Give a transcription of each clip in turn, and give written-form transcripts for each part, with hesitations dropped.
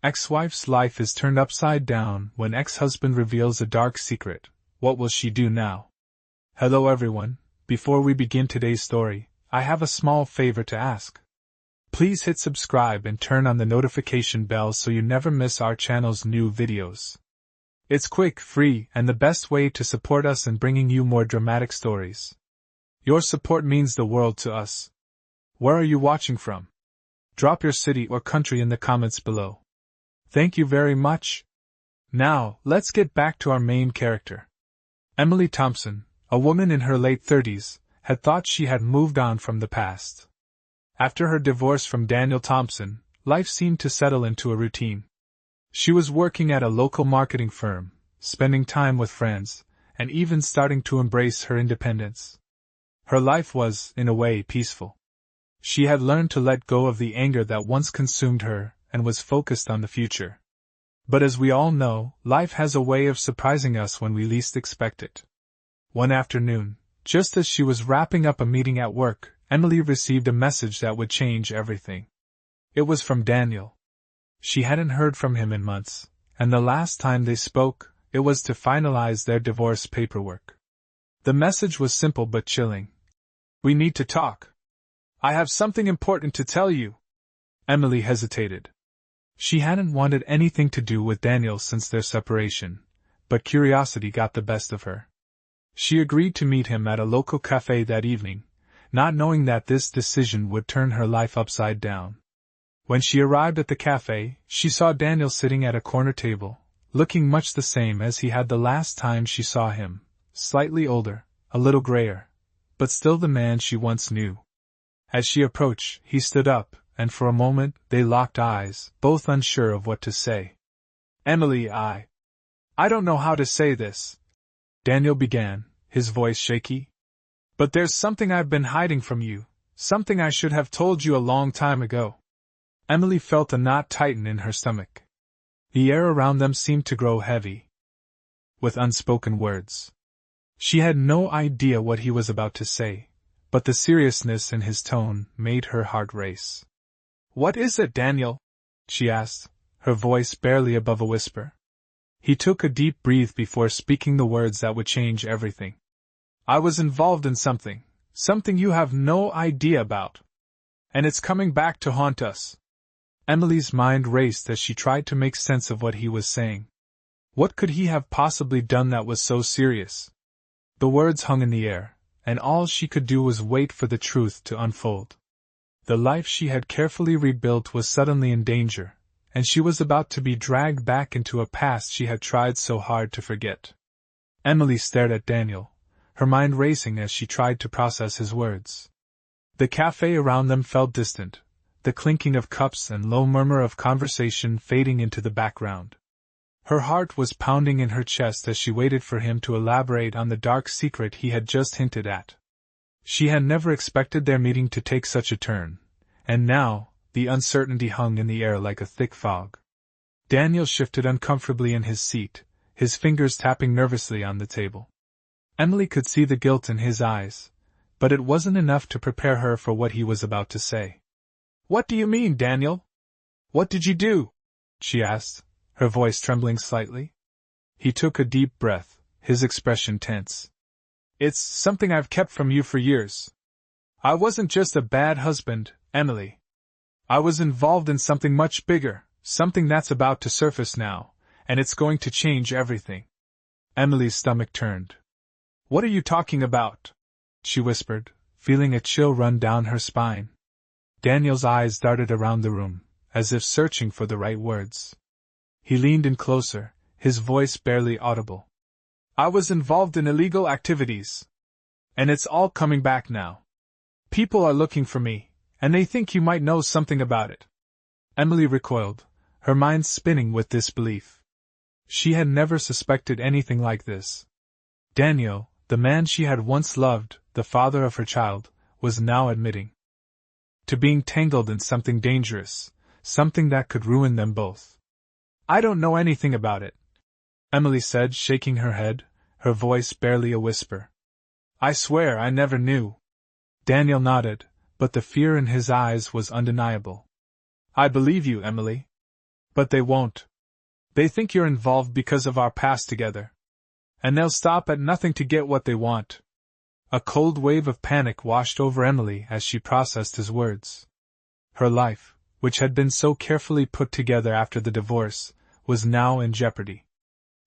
Ex-wife's life is turned upside down when ex-husband reveals a dark secret. What will she do now? Hello everyone, before we begin today's story, I have a small favor to ask. Please hit subscribe and turn on the notification bell so you never miss our channel's new videos. It's quick, free, and the best way to support us in bringing you more dramatic stories. Your support means the world to us. Where are you watching from? Drop your city or country in the comments below. Thank you very much. Now, let's get back to our main character. Emily Thompson, a woman in her late 30s, had thought she had moved on from the past. After her divorce from Daniel Thompson, life seemed to settle into a routine. She was working at a local marketing firm, spending time with friends, and even starting to embrace her independence. Her life was, in a way, peaceful. She had learned to let go of the anger that once consumed her and was focused on the future. But as we all know, life has a way of surprising us when we least expect it. One afternoon, just as she was wrapping up a meeting at work, Emily received a message that would change everything. It was from Daniel. She hadn't heard from him in months, and the last time they spoke, it was to finalize their divorce paperwork. The message was simple but chilling. "We need to talk. I have something important to tell you." Emily hesitated. She hadn't wanted anything to do with Daniel since their separation, but curiosity got the best of her. She agreed to meet him at a local cafe that evening, not knowing that this decision would turn her life upside down. When she arrived at the cafe, she saw Daniel sitting at a corner table, looking much the same as he had the last time she saw him, slightly older, a little grayer, but still the man she once knew. As she approached, he stood up, and for a moment they locked eyes, both unsure of what to say. "Emily, I don't know how to say this," Daniel began, his voice shaky. "But there's something I've been hiding from you, something I should have told you a long time ago." Emily felt a knot tighten in her stomach. The air around them seemed to grow heavy with unspoken words. She had no idea what he was about to say, but the seriousness in his tone made her heart race. "What is it, Daniel?" she asked, her voice barely above a whisper. He took a deep breath before speaking the words that would change everything. "I was involved in something you have no idea about. And it's coming back to haunt us." Emily's mind raced as she tried to make sense of what he was saying. What could he have possibly done that was so serious? The words hung in the air, and all she could do was wait for the truth to unfold. The life she had carefully rebuilt was suddenly in danger, and she was about to be dragged back into a past she had tried so hard to forget. Emily stared at Daniel, her mind racing as she tried to process his words. The cafe around them felt distant, the clinking of cups and low murmur of conversation fading into the background. Her heart was pounding in her chest as she waited for him to elaborate on the dark secret he had just hinted at. She had never expected their meeting to take such a turn, and now, the uncertainty hung in the air like a thick fog. Daniel shifted uncomfortably in his seat, his fingers tapping nervously on the table. Emily could see the guilt in his eyes, but it wasn't enough to prepare her for what he was about to say. "What do you mean, Daniel? What did you do?" she asked, her voice trembling slightly. He took a deep breath, his expression tense. "It's something I've kept from you for years. I wasn't just a bad husband, Emily. I was involved in something much bigger, something that's about to surface now, and it's going to change everything." Emily's stomach turned. "What are you talking about?" she whispered, feeling a chill run down her spine. Daniel's eyes darted around the room, as if searching for the right words. He leaned in closer, his voice barely audible. "I was involved in illegal activities. And it's all coming back now. People are looking for me, and they think you might know something about it." Emily recoiled, her mind spinning with disbelief. She had never suspected anything like this. Daniel, the man she had once loved, the father of her child, was now admitting to being tangled in something dangerous, something that could ruin them both. "I don't know anything about it," Emily said, shaking her head, her voice barely a whisper. "I swear I never knew." Daniel nodded, but the fear in his eyes was undeniable. "I believe you, Emily. But they won't. They think you're involved because of our past together. And they'll stop at nothing to get what they want. A cold wave of panic washed over Emily as she processed his words. Her life, which had been so carefully put together after the divorce, was now in jeopardy.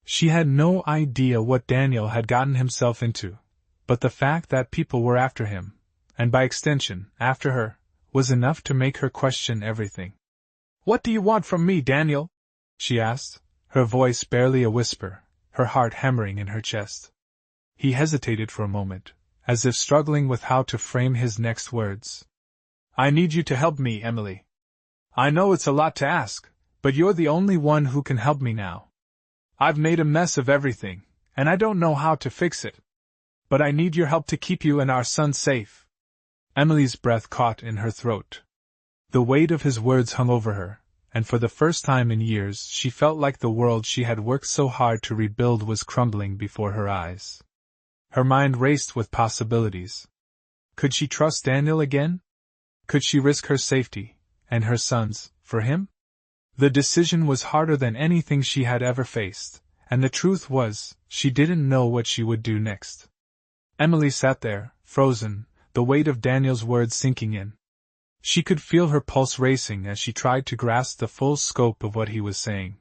She had no idea what Daniel had gotten himself into, but the fact that people were after him, and by extension, after her, was enough to make her question everything. "What do you want from me, Daniel?" she asked, her voice barely a whisper, her heart hammering in her chest. He hesitated for a moment, as if struggling with how to frame his next words. "I need you to help me, Emily. I know it's a lot to ask, but you're the only one who can help me now. I've made a mess of everything, and I don't know how to fix it. But I need your help to keep you and our son safe." Emily's breath caught in her throat. The weight of his words hung over her, and for the first time in years she felt like the world she had worked so hard to rebuild was crumbling before her eyes. Her mind raced with possibilities. Could she trust Daniel again? Could she risk her safety, and her son's, for him? The decision was harder than anything she had ever faced, and the truth was, she didn't know what she would do next. Emily sat there, frozen, the weight of Daniel's words sinking in. She could feel her pulse racing as she tried to grasp the full scope of what he was saying.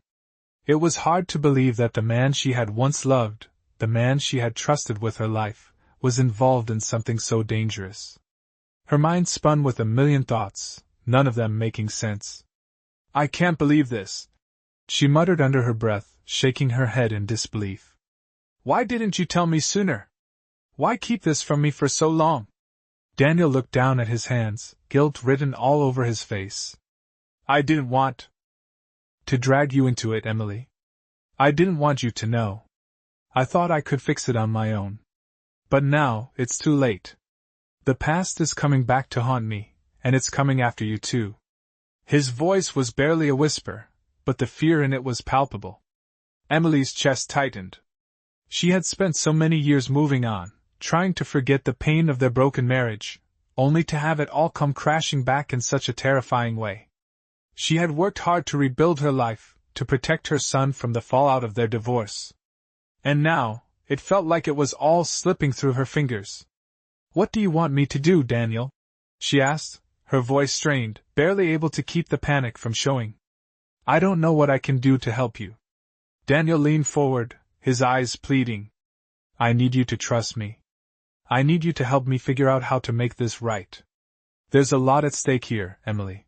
It was hard to believe that the man she had once loved, the man she had trusted with her life, was involved in something so dangerous. Her mind spun with a million thoughts, none of them making sense. "I can't believe this," she muttered under her breath, shaking her head in disbelief. "Why didn't you tell me sooner? Why keep this from me for so long?" Daniel looked down at his hands, guilt written all over his face. "I didn't want to drag you into it, Emily. I didn't want you to know. I thought I could fix it on my own. But now, it's too late. The past is coming back to haunt me, and it's coming after you too." His voice was barely a whisper, but the fear in it was palpable. Emily's chest tightened. She had spent so many years moving on, trying to forget the pain of their broken marriage, only to have it all come crashing back in such a terrifying way. She had worked hard to rebuild her life, to protect her son from the fallout of their divorce. And now, it felt like it was all slipping through her fingers. "What do you want me to do, Daniel?" she asked, her voice strained, barely able to keep the panic from showing. "I don't know what I can do to help you." Daniel leaned forward, his eyes pleading. "I need you to trust me. I need you to help me figure out how to make this right. There's a lot at stake here, Emily.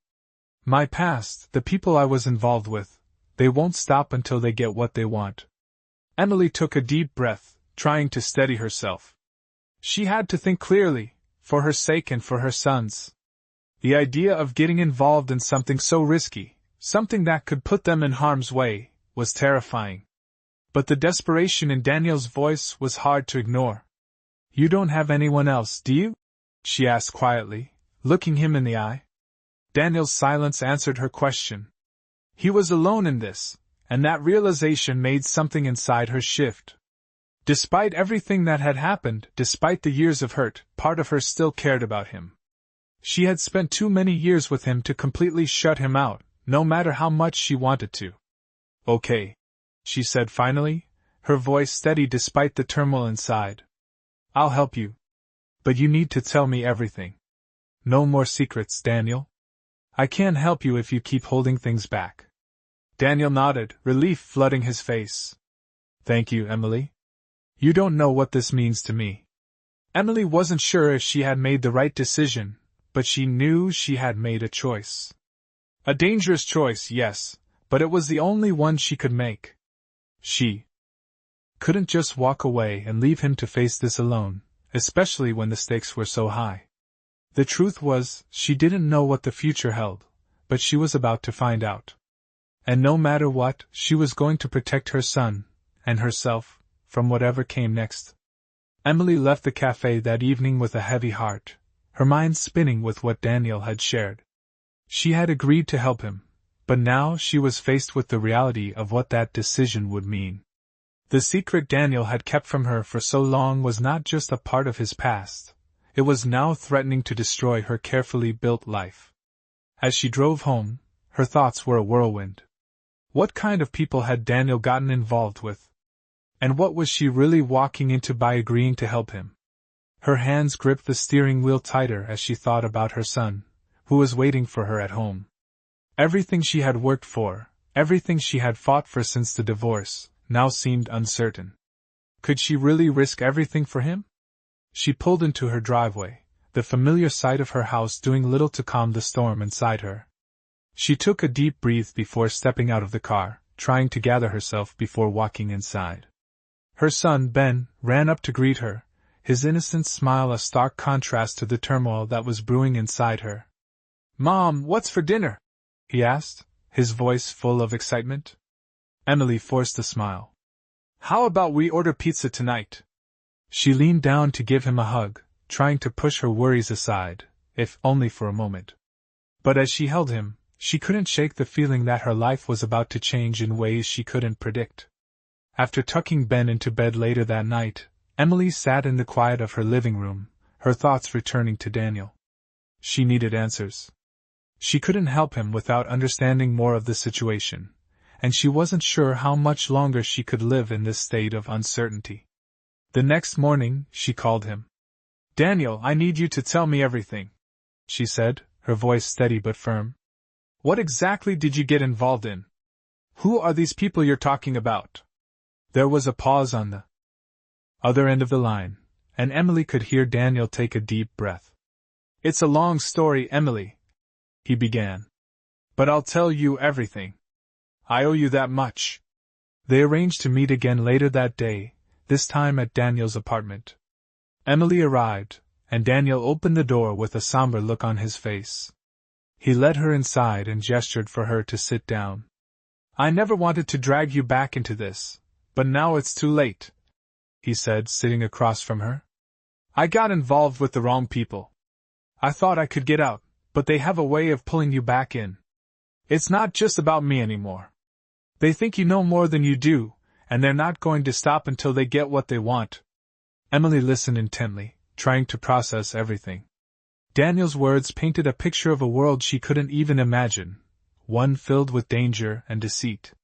My past, the people I was involved with, they won't stop until they get what they want." Emily took a deep breath, trying to steady herself. She had to think clearly, for her sake and for her son's. The idea of getting involved in something so risky, something that could put them in harm's way, was terrifying. But the desperation in Daniel's voice was hard to ignore. "You don't have anyone else, do you?" she asked quietly, looking him in the eye. Daniel's silence answered her question. He was alone in this, and that realization made something inside her shift. Despite everything that had happened, despite the years of hurt, part of her still cared about him. She had spent too many years with him to completely shut him out, no matter how much she wanted to. "Okay," she said finally, her voice steady despite the turmoil inside. "I'll help you. But you need to tell me everything. No more secrets, Daniel. I can't help you if you keep holding things back." Daniel nodded, relief flooding his face. "Thank you, Emily. You don't know what this means to me." Emily wasn't sure if she had made the right decision, but she knew she had made a choice. A dangerous choice, yes, but it was the only one she could make. She couldn't just walk away and leave him to face this alone, especially when the stakes were so high. The truth was, she didn't know what the future held, but she was about to find out. And no matter what, she was going to protect her son, and herself, from whatever came next. Emily left the cafe that evening with a heavy heart, her mind spinning with what Daniel had shared. She had agreed to help him, but now she was faced with the reality of what that decision would mean. The secret Daniel had kept from her for so long was not just a part of his past, it was now threatening to destroy her carefully built life. As she drove home, her thoughts were a whirlwind. What kind of people had Daniel gotten involved with? And what was she really walking into by agreeing to help him? Her hands gripped the steering wheel tighter as she thought about her son, who was waiting for her at home. Everything she had worked for, everything she had fought for since the divorce, now seemed uncertain. Could she really risk everything for him? She pulled into her driveway, the familiar sight of her house doing little to calm the storm inside her. She took a deep breath before stepping out of the car, trying to gather herself before walking inside. Her son, Ben, ran up to greet her, his innocent smile a stark contrast to the turmoil that was brewing inside her. "Mom, what's for dinner?" he asked, his voice full of excitement. Emily forced a smile. "How about we order pizza tonight?" She leaned down to give him a hug, trying to push her worries aside, if only for a moment. But as she held him, she couldn't shake the feeling that her life was about to change in ways she couldn't predict. After tucking Ben into bed later that night, Emily sat in the quiet of her living room, her thoughts returning to Daniel. She needed answers. She couldn't help him without understanding more of the situation, and she wasn't sure how much longer she could live in this state of uncertainty. The next morning, she called him. "Daniel, I need you to tell me everything," she said, her voice steady but firm. "What exactly did you get involved in? Who are these people you're talking about?" There was a pause on the other end of the line, and Emily could hear Daniel take a deep breath. "It's a long story, Emily," he began. "But I'll tell you everything. I owe you that much." They arranged to meet again later that day, this time at Daniel's apartment. Emily arrived, and Daniel opened the door with a somber look on his face. He led her inside and gestured for her to sit down. "I never wanted to drag you back into this, but now it's too late," he said, sitting across from her. "I got involved with the wrong people. I thought I could get out, but they have a way of pulling you back in. It's not just about me anymore. They think you know more than you do, and they're not going to stop until they get what they want." Emily listened intently, trying to process everything. Daniel's words painted a picture of a world she couldn't even imagine, one filled with danger and deceit.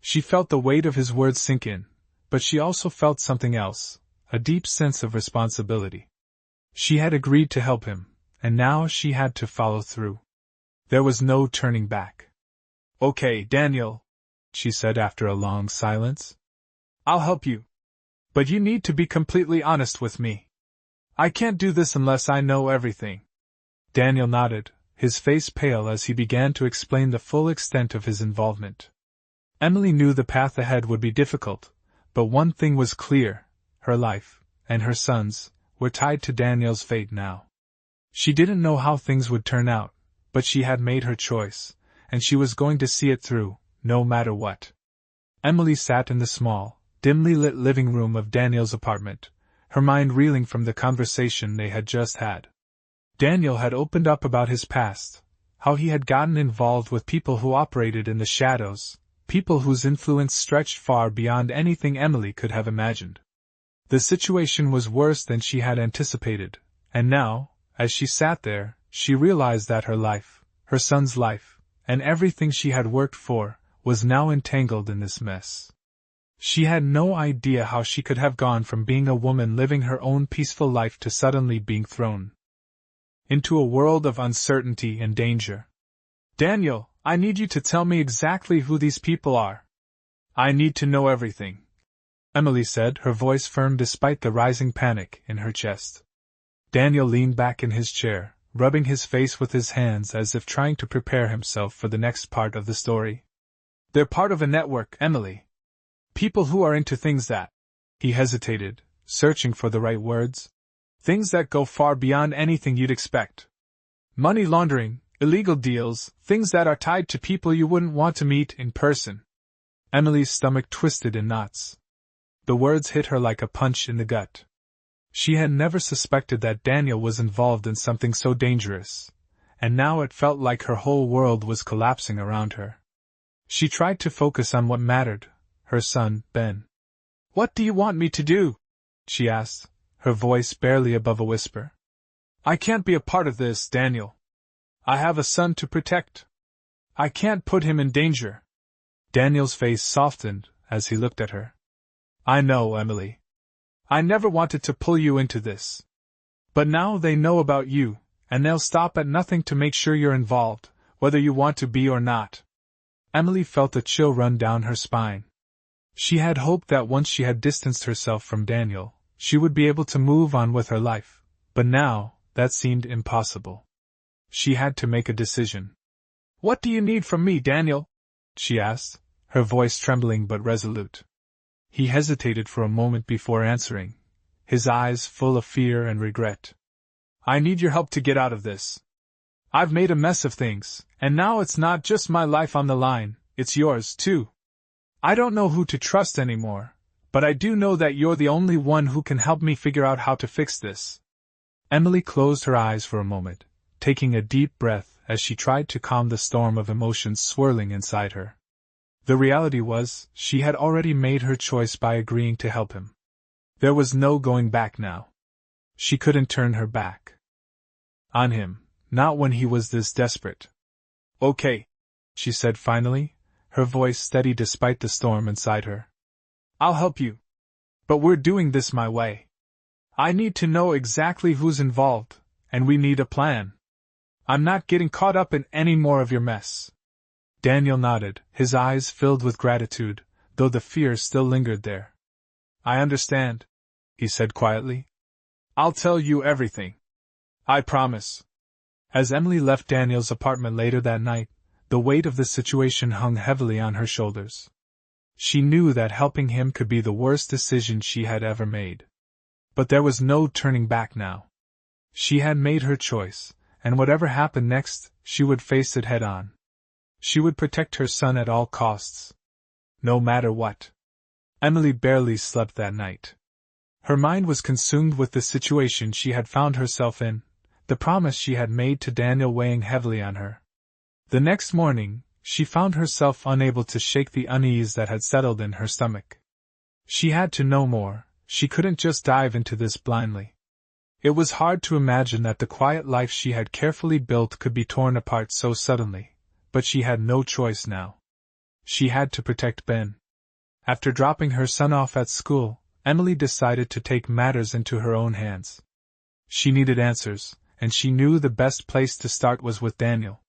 She felt the weight of his words sink in, but she also felt something else, a deep sense of responsibility. She had agreed to help him, and now she had to follow through. There was no turning back. "Okay, Daniel," she said after a long silence. "I'll help you. But you need to be completely honest with me. I can't do this unless I know everything." Daniel nodded, his face pale as he began to explain the full extent of his involvement. Emily knew the path ahead would be difficult, but one thing was clear: her life, and her son's, were tied to Daniel's fate now. She didn't know how things would turn out, but she had made her choice, and she was going to see it through, no matter what. Emily sat in the small, dimly lit living room of Daniel's apartment, her mind reeling from the conversation they had just had. Daniel had opened up about his past, how he had gotten involved with people who operated in the shadows, people whose influence stretched far beyond anything Emily could have imagined. The situation was worse than she had anticipated, and now, as she sat there, she realized that her life, her son's life, and everything she had worked for, was now entangled in this mess. She had no idea how she could have gone from being a woman living her own peaceful life to suddenly being thrown into a world of uncertainty and danger. "Daniel, I need you to tell me exactly who these people are. I need to know everything," Emily said, her voice firm despite the rising panic in her chest. Daniel leaned back in his chair, rubbing his face with his hands as if trying to prepare himself for the next part of the story. "They're part of a network, Emily. People who are into things that—" he hesitated, searching for the right words. "Things that go far beyond anything you'd expect. Money laundering, illegal deals, things that are tied to people you wouldn't want to meet in person." Emily's stomach twisted in knots. The words hit her like a punch in the gut. She had never suspected that Daniel was involved in something so dangerous, and now it felt like her whole world was collapsing around her. She tried to focus on what mattered, her son, Ben. "What do you want me to do?" she asked, her voice barely above a whisper. "I can't be a part of this, Daniel. I have a son to protect. I can't put him in danger." Daniel's face softened as he looked at her. I know, Emily. I never wanted to pull you into this. But now they know about you, and they'll stop at nothing to make sure you're involved, whether you want to be or not. Emily felt a chill run down her spine. She had hoped that once she had distanced herself from Daniel, she would be able to move on with her life, but now, that seemed impossible. She had to make a decision. What do you need from me, Daniel? She asked, her voice trembling but resolute. He hesitated for a moment before answering, his eyes full of fear and regret. I need your help to get out of this. I've made a mess of things, and now it's not just my life on the line, it's yours too. I don't know who to trust anymore, but I do know that you're the only one who can help me figure out how to fix this. Emily closed her eyes for a moment, taking a deep breath as she tried to calm the storm of emotions swirling inside her. The reality was, she had already made her choice by agreeing to help him. There was no going back now. She couldn't turn her back on him, not when he was this desperate. Okay, she said finally, her voice steady despite the storm inside her. I'll help you. But we're doing this my way. I need to know exactly who's involved, and we need a plan. I'm not getting caught up in any more of your mess. Daniel nodded, his eyes filled with gratitude, though the fear still lingered there. I understand, he said quietly. I'll tell you everything. I promise. As Emily left Daniel's apartment later that night, the weight of the situation hung heavily on her shoulders. She knew that helping him could be the worst decision she had ever made. But there was no turning back now. She had made her choice, and whatever happened next, she would face it head on. She would protect her son at all costs. No matter what. Emily barely slept that night. Her mind was consumed with the situation she had found herself in, the promise she had made to Daniel weighing heavily on her. The next morning, she found herself unable to shake the unease that had settled in her stomach. She had to know more, she couldn't just dive into this blindly. It was hard to imagine that the quiet life she had carefully built could be torn apart so suddenly, but she had no choice now. She had to protect Ben. After dropping her son off at school, Emily decided to take matters into her own hands. She needed answers, and she knew the best place to start was with Daniel.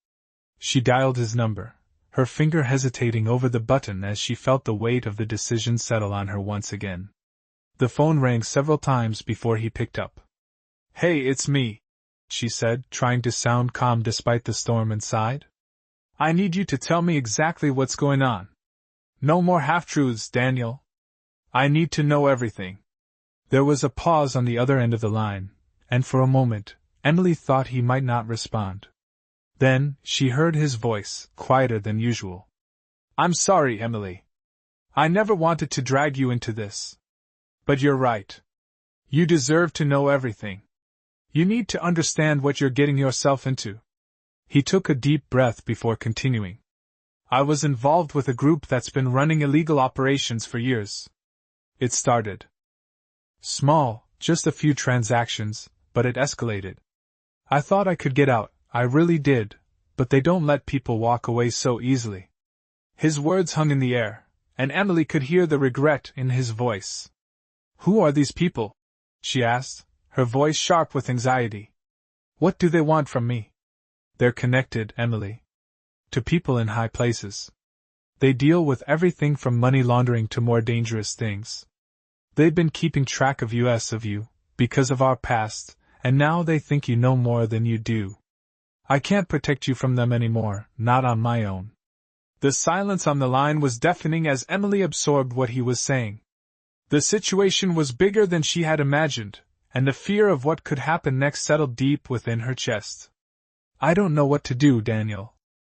She dialed his number, her finger hesitating over the button as she felt the weight of the decision settle on her once again. The phone rang several times before he picked up. Hey, it's me, she said, trying to sound calm despite the storm inside. I need you to tell me exactly what's going on. No more half-truths, Daniel. I need to know everything. There was a pause on the other end of the line, and for a moment, Emily thought he might not respond. Then, she heard his voice, quieter than usual. I'm sorry, Emily. I never wanted to drag you into this. But you're right. You deserve to know everything. You need to understand what you're getting yourself into. He took a deep breath before continuing. I was involved with a group that's been running illegal operations for years. It started small, just a few transactions, but it escalated. I thought I could get out, I really did, but they don't let people walk away so easily. His words hung in the air, and Emily could hear the regret in his voice. Who are these people? She asked, her voice sharp with anxiety. What do they want from me? They're connected, Emily. To people in high places. They deal with everything from money laundering to more dangerous things. They've been keeping track of you, because of our past, and now they think you know more than you do. I can't protect you from them anymore, not on my own. The silence on the line was deafening as Emily absorbed what he was saying. The situation was bigger than she had imagined, and the fear of what could happen next settled deep within her chest. I don't know what to do, Daniel,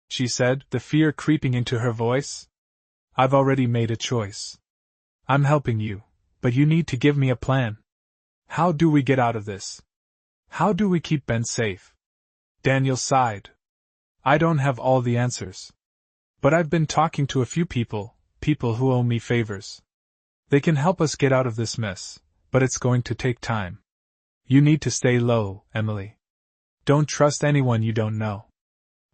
she said, the fear creeping into her voice. I've already made a choice. I'm helping you, but you need to give me a plan. How do we get out of this? How do we keep Ben safe? Daniel sighed. I don't have all the answers. But I've been talking to a few people who owe me favors. They can help us get out of this mess, but it's going to take time. You need to stay low, Emily. Don't trust anyone you don't know.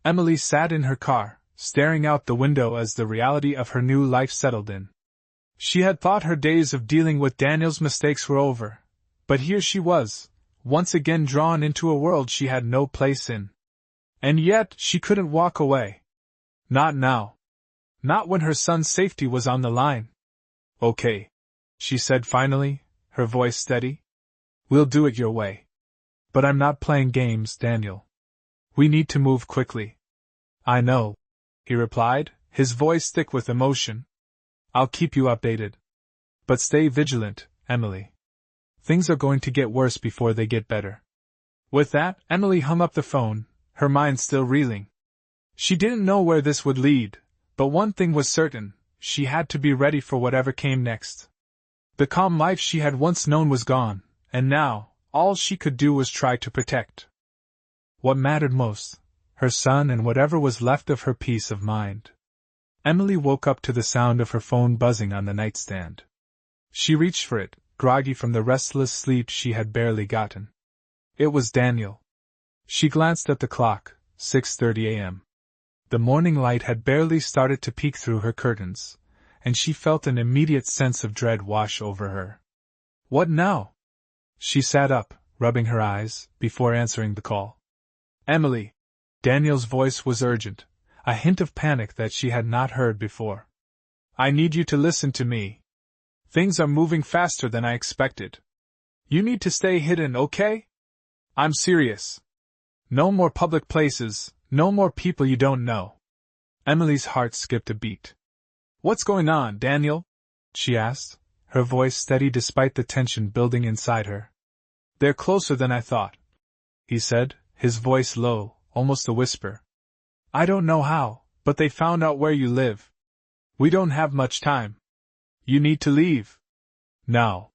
Emily sat in her car, staring out the window as the reality of her new life settled in. She had thought her days of dealing with Daniel's mistakes were over, but here she was, once again drawn into a world she had no place in. And yet she couldn't walk away. Not now. Not when her son's safety was on the line. Okay, she said finally, her voice steady. We'll do it your way. But I'm not playing games, Daniel. We need to move quickly. I know, he replied, his voice thick with emotion. I'll keep you updated. But stay vigilant, Emily. Things are going to get worse before they get better. With that, Emily hung up the phone, her mind still reeling. She didn't know where this would lead, but one thing was certain, she had to be ready for whatever came next. The calm life she had once known was gone, and now, all she could do was try to protect what mattered most, her son and whatever was left of her peace of mind. Emily woke up to the sound of her phone buzzing on the nightstand. She reached for it, groggy from the restless sleep she had barely gotten. It was Daniel. She glanced at the clock, 6:30 a.m. The morning light had barely started to peek through her curtains, and she felt an immediate sense of dread wash over her. What now? She sat up, rubbing her eyes, before answering the call. Emily. Daniel's voice was urgent, a hint of panic that she had not heard before. I need you to listen to me. Things are moving faster than I expected. You need to stay hidden, okay? I'm serious. No more public places, no more people you don't know. Emily's heart skipped a beat. What's going on, Daniel? She asked, her voice steady despite the tension building inside her. They're closer than I thought, he said, his voice low, almost a whisper. I don't know how, but they found out where you live. We don't have much time. You need to leave. Now.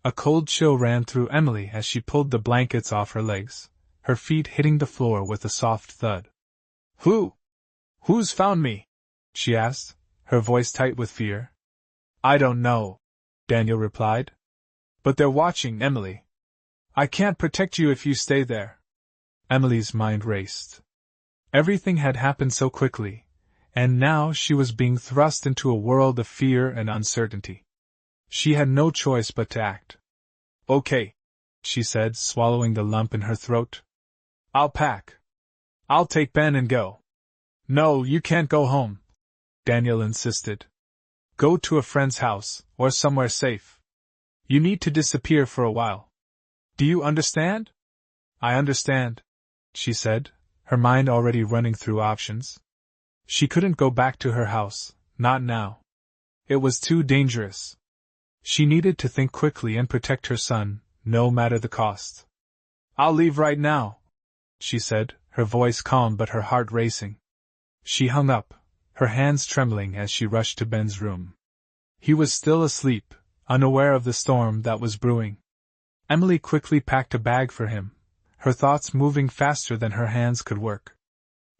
A cold chill ran through Emily as she pulled the blankets off her legs, her feet hitting the floor with a soft thud. Who's found me? She asked, her voice tight with fear. I don't know, Daniel replied. But they're watching, Emily. I can't protect you if you stay there. Emily's mind raced. Everything had happened so quickly, and now she was being thrust into a world of fear and uncertainty. She had no choice but to act. Okay, she said, swallowing the lump in her throat. I'll pack. I'll take Ben and go. No, you can't go home, Daniel insisted. Go to a friend's house, or somewhere safe. You need to disappear for a while. Do you understand? I understand, she said, her mind already running through options. She couldn't go back to her house, not now. It was too dangerous. She needed to think quickly and protect her son, no matter the cost. I'll leave right now, she said, her voice calm but her heart racing. She hung up, her hands trembling as she rushed to Ben's room. He was still asleep, unaware of the storm that was brewing. Emily quickly packed a bag for him, her thoughts moving faster than her hands could work.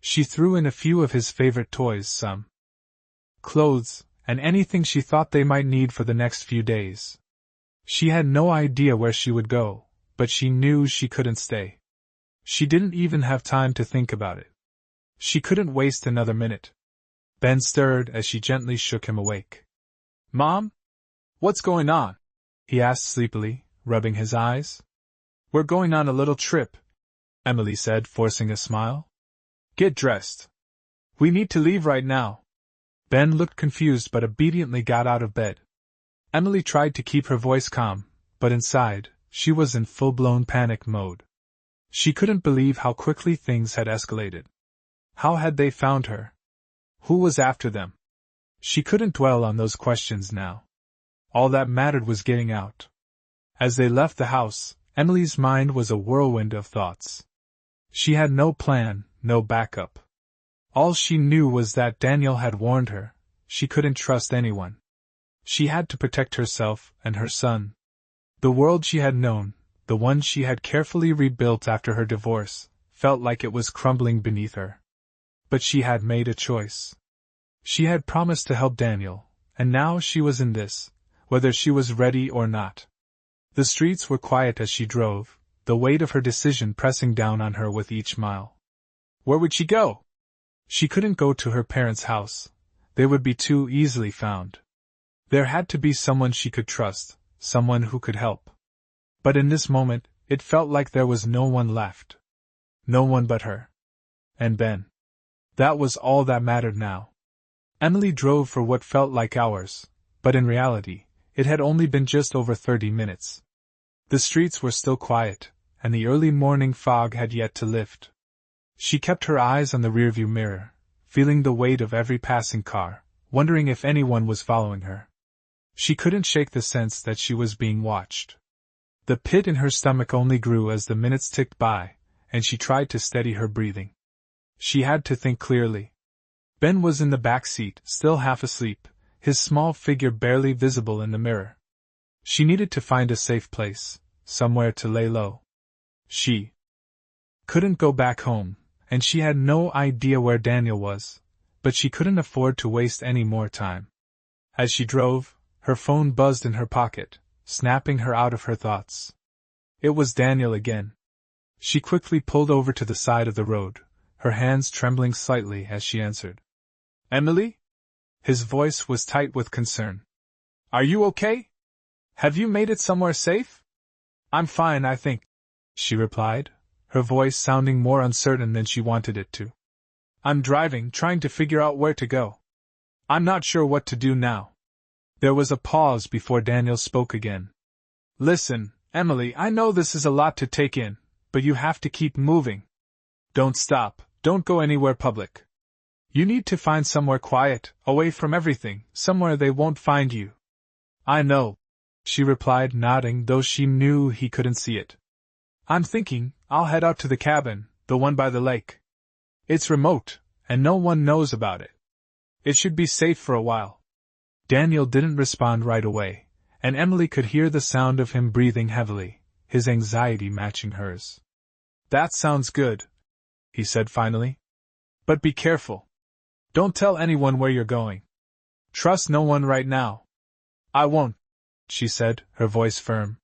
She threw in a few of his favorite toys, some clothes, and anything she thought they might need for the next few days. She had no idea where she would go, but she knew she couldn't stay. She didn't even have time to think about it. She couldn't waste another minute. Ben stirred as she gently shook him awake. Mom? What's going on? He asked sleepily, rubbing his eyes. We're going on a little trip, Emily said, forcing a smile. Get dressed. We need to leave right now. Ben looked confused but obediently got out of bed. Emily tried to keep her voice calm, but inside, she was in full-blown panic mode. She couldn't believe how quickly things had escalated. How had they found her? Who was after them? She couldn't dwell on those questions now. All that mattered was getting out. As they left the house, Emily's mind was a whirlwind of thoughts. She had no plan, no backup. All she knew was that Daniel had warned her, she couldn't trust anyone. She had to protect herself and her son. The world she had known, the one she had carefully rebuilt after her divorce, felt like it was crumbling beneath her. But she had made a choice. She had promised to help Daniel, and now she was in this, whether she was ready or not. The streets were quiet as she drove, the weight of her decision pressing down on her with each mile. Where would she go? She couldn't go to her parents' house. They would be too easily found. There had to be someone she could trust, someone who could help. But in this moment, it felt like there was no one left. No one but her. And Ben. That was all that mattered now. Emily drove for what felt like hours, but in reality, it had only been just over 30 minutes. The streets were still quiet, and the early morning fog had yet to lift. She kept her eyes on the rearview mirror, feeling the weight of every passing car, wondering if anyone was following her. She couldn't shake the sense that she was being watched. The pit in her stomach only grew as the minutes ticked by, and she tried to steady her breathing. She had to think clearly. Ben was in the back seat, still half asleep, his small figure barely visible in the mirror. She needed to find a safe place, somewhere to lay low. She couldn't go back home, and she had no idea where Daniel was, but she couldn't afford to waste any more time. As she drove, her phone buzzed in her pocket, snapping her out of her thoughts. It was Daniel again. She quickly pulled over to the side of the road, her hands trembling slightly as she answered. "Emily?" His voice was tight with concern. "Are you okay? Have you made it somewhere safe?" "I'm fine, I think," she replied, her voice sounding more uncertain than she wanted it to. "I'm driving, trying to figure out where to go. I'm not sure what to do now." There was a pause before Daniel spoke again. "Listen, Emily, I know this is a lot to take in, but you have to keep moving. Don't stop, don't go anywhere public. You need to find somewhere quiet, away from everything, somewhere they won't find you." "I know," she replied, nodding, though she knew he couldn't see it. "I'm thinking I'll head out to the cabin, the one by the lake. It's remote, and no one knows about it. It should be safe for a while." Daniel didn't respond right away, and Emily could hear the sound of him breathing heavily, his anxiety matching hers. "That sounds good," he said finally. "But be careful. Don't tell anyone where you're going. Trust no one right now." "I won't," she said, her voice firm.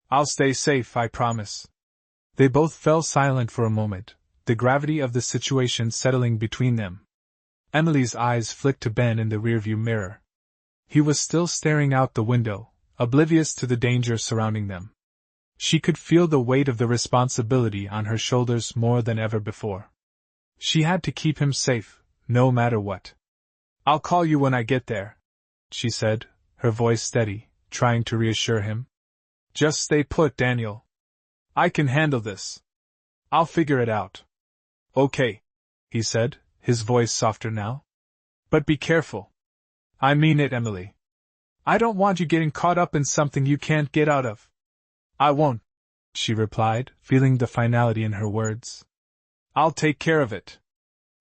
"I'll stay safe, I promise." They both fell silent for a moment, the gravity of the situation settling between them. Emily's eyes flicked to Ben in the rearview mirror. He was still staring out the window, oblivious to the danger surrounding them. She could feel the weight of the responsibility on her shoulders more than ever before. She had to keep him safe, no matter what. "I'll call you when I get there," she said, her voice steady, trying to reassure him. "Just stay put, Daniel. I can handle this. I'll figure it out." "Okay," he said, his voice softer now. "But be careful. I mean it, Emily. I don't want you getting caught up in something you can't get out of." "I won't," she replied, feeling the finality in her words. "I'll take care of it."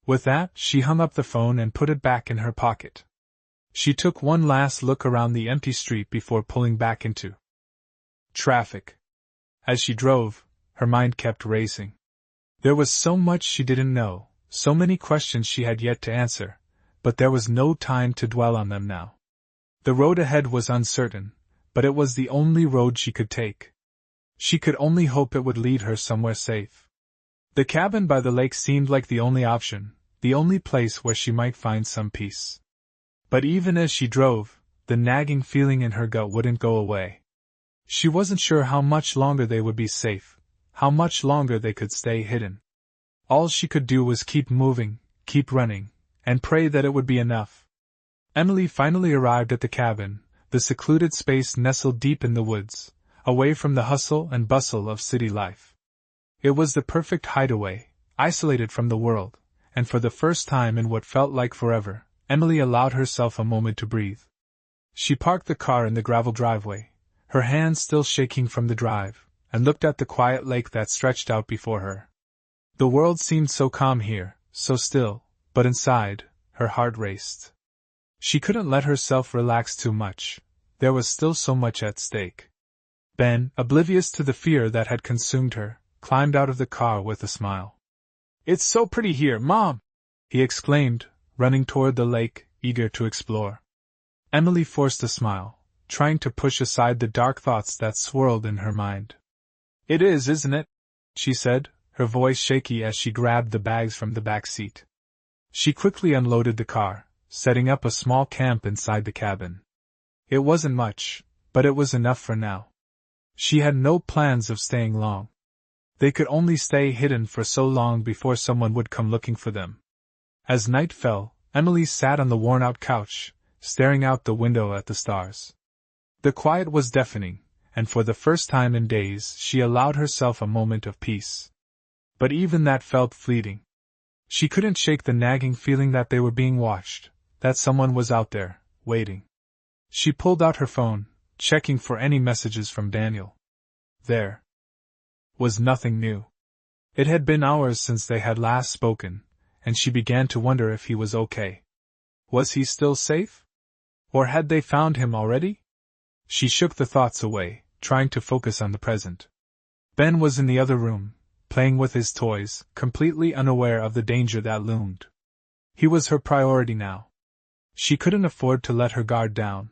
With that, she hung up the phone and put it back in her pocket. She took one last look around the empty street before pulling back into traffic. As she drove, her mind kept racing. There was so much she didn't know, so many questions she had yet to answer, but there was no time to dwell on them now. The road ahead was uncertain, but it was the only road she could take. She could only hope it would lead her somewhere safe. The cabin by the lake seemed like the only option, the only place where she might find some peace. But even as she drove, the nagging feeling in her gut wouldn't go away. She wasn't sure how much longer they would be safe, how much longer they could stay hidden. All she could do was keep moving, keep running, and pray that it would be enough. Emily finally arrived at the cabin, the secluded space nestled deep in the woods, away from the hustle and bustle of city life. It was the perfect hideaway, isolated from the world, and for the first time in what felt like forever, Emily allowed herself a moment to breathe. She parked the car in the gravel driveway, her hands still shaking from the drive, and looked at the quiet lake that stretched out before her. The world seemed so calm here, so still, but inside, her heart raced. She couldn't let herself relax too much. There was still so much at stake. Ben, oblivious to the fear that had consumed her, climbed out of the car with a smile. "It's so pretty here, Mom!" he exclaimed, running toward the lake, eager to explore. Emily forced a smile, trying to push aside the dark thoughts that swirled in her mind. "It is, isn't it?" she said, her voice shaky as she grabbed the bags from the back seat. She quickly unloaded the car, setting up a small camp inside the cabin. It wasn't much, but it was enough for now. She had no plans of staying long. They could only stay hidden for so long before someone would come looking for them. As night fell, Emily sat on the worn-out couch, staring out the window at the stars. The quiet was deafening, and for the first time in days she allowed herself a moment of peace. But even that felt fleeting. She couldn't shake the nagging feeling that they were being watched, that someone was out there, waiting. She pulled out her phone, checking for any messages from Daniel. There was nothing new. It had been hours since they had last spoken, and she began to wonder if he was okay. Was he still safe? Or had they found him already? She shook the thoughts away, trying to focus on the present. Ben was in the other room, playing with his toys, completely unaware of the danger that loomed. He was her priority now. She couldn't afford to let her guard down.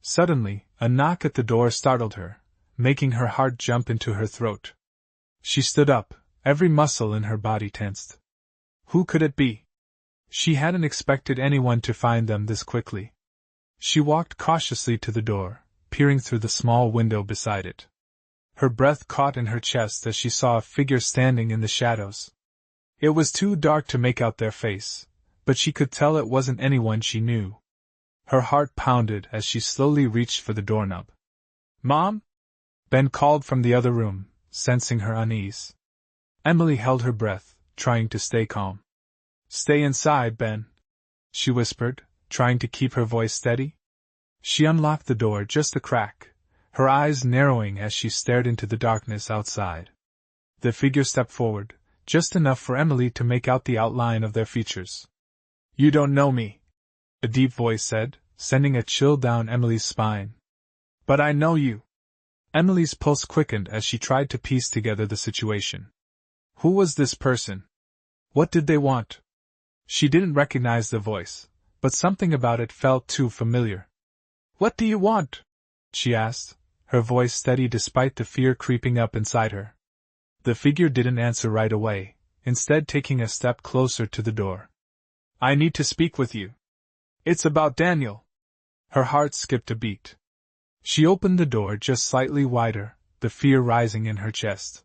Suddenly, a knock at the door startled her, making her heart jump into her throat. She stood up, every muscle in her body tensed. Who could it be? She hadn't expected anyone to find them this quickly. She walked cautiously to the door, peering through the small window beside it. Her breath caught in her chest as she saw a figure standing in the shadows. It was too dark to make out their face, but she could tell it wasn't anyone she knew. Her heart pounded as she slowly reached for the doorknob. "Mom?" Ben called from the other room, sensing her unease. Emily held her breath, trying to stay calm. "Stay inside, Ben," she whispered, trying to keep her voice steady. She unlocked the door just a crack, her eyes narrowing as she stared into the darkness outside. The figure stepped forward, just enough for Emily to make out the outline of their features. "You don't know me," a deep voice said, sending a chill down Emily's spine. "But I know you." Emily's pulse quickened as she tried to piece together the situation. Who was this person? What did they want? She didn't recognize the voice, but something about it felt too familiar. "What do you want?" she asked, her voice steady despite the fear creeping up inside her. The figure didn't answer right away, instead taking a step closer to the door. "I need to speak with you. It's about Daniel." Her heart skipped a beat. She opened the door just slightly wider, the fear rising in her chest.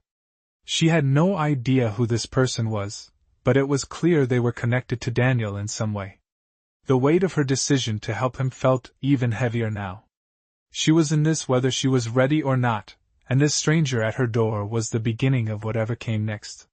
She had no idea who this person was, but it was clear they were connected to Daniel in some way. The weight of her decision to help him felt even heavier now. She was in this whether she was ready or not, and this stranger at her door was the beginning of whatever came next.